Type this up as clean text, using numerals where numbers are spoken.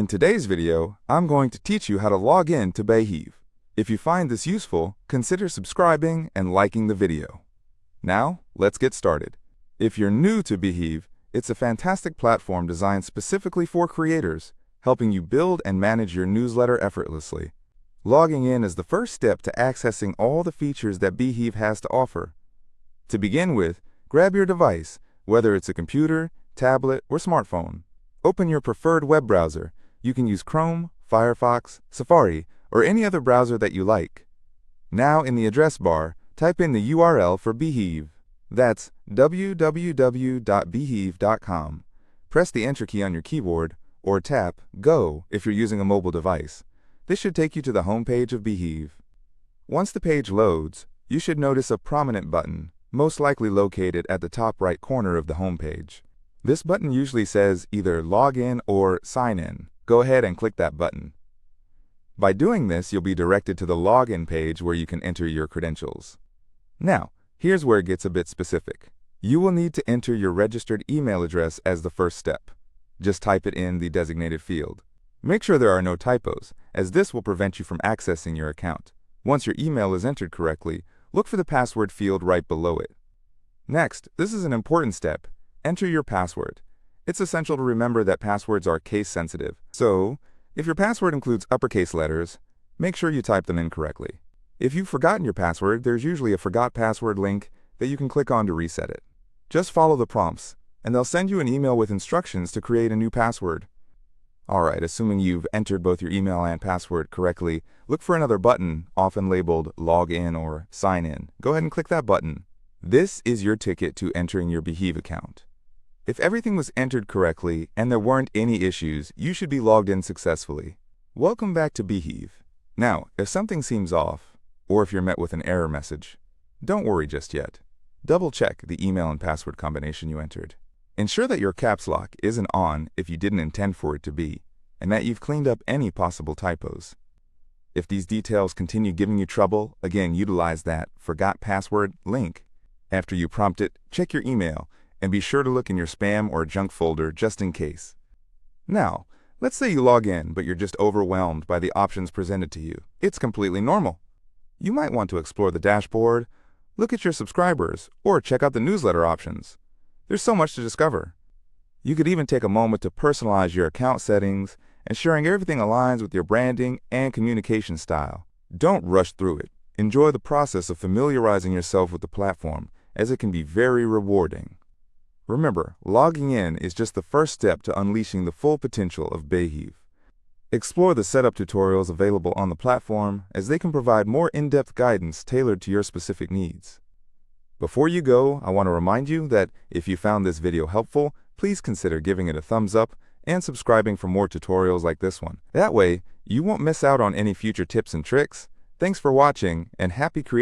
In today's video, I'm going to teach you how to log in to Beehiiv. If you find this useful, consider subscribing and liking the video. Now, let's get started. If you're new to Beehiiv, it's a fantastic platform designed specifically for creators, helping you build and manage your newsletter effortlessly. Logging in is the first step to accessing all the features that Beehiiv has to offer. To begin with, grab your device, whether it's a computer, tablet, or smartphone. Open your preferred web browser. You can use Chrome, Firefox, Safari, or any other browser that you like. Now in the address bar, type in the URL for Beehiiv. That's www.beehiiv.com. Press the Enter key on your keyboard, or tap Go if you're using a mobile device. This should take you to the home page of Beehiiv. Once the page loads, you should notice a prominent button, most likely located at the top right corner of the home page. This button usually says either Log In or Sign In. Go ahead and click that button. By doing this, you'll be directed to the login page where you can enter your credentials. Now, here's where it gets a bit specific. You will need to enter your registered email address as the first step. Just type it in the designated field. Make sure there are no typos, as this will prevent you from accessing your account. Once your email is entered correctly, look for the password field right below it. Next, this is an important step. Enter your password. It's essential to remember that passwords are case-sensitive. So, if your password includes uppercase letters, make sure you type them in correctly. If you've forgotten your password, there's usually a Forgot Password link that you can click on to reset it. Just follow the prompts, and they'll send you an email with instructions to create a new password. Alright, assuming you've entered both your email and password correctly, look for another button, often labeled Log In or Sign In. Go ahead and click that button. This is your ticket to entering your Beehiiv account. If everything was entered correctly and there weren't any issues, you should be logged in successfully. Welcome back to Beehiiv. Now, if something seems off, or if you're met with an error message, don't worry just yet. Double-check the email and password combination you entered. Ensure that your caps lock isn't on if you didn't intend for it to be, and that you've cleaned up any possible typos. If these details continue giving you trouble, again, utilize that Forgot Password link. After you prompt it, check your email, and be sure to look in your spam or junk folder just in case. Now, let's say you log in, but you're just overwhelmed by the options presented to you. It's completely normal. You might want to explore the dashboard, look at your subscribers, or check out the newsletter options. There's so much to discover. You could even take a moment to personalize your account settings, ensuring everything aligns with your branding and communication style. Don't rush through it. Enjoy the process of familiarizing yourself with the platform, as it can be very rewarding. Remember, logging in is just the first step to unleashing the full potential of Beehiiv. Explore the setup tutorials available on the platform, as they can provide more in-depth guidance tailored to your specific needs. Before you go, I want to remind you that if you found this video helpful, please consider giving it a thumbs up and subscribing for more tutorials like this one. That way, you won't miss out on any future tips and tricks. Thanks for watching, and happy creating.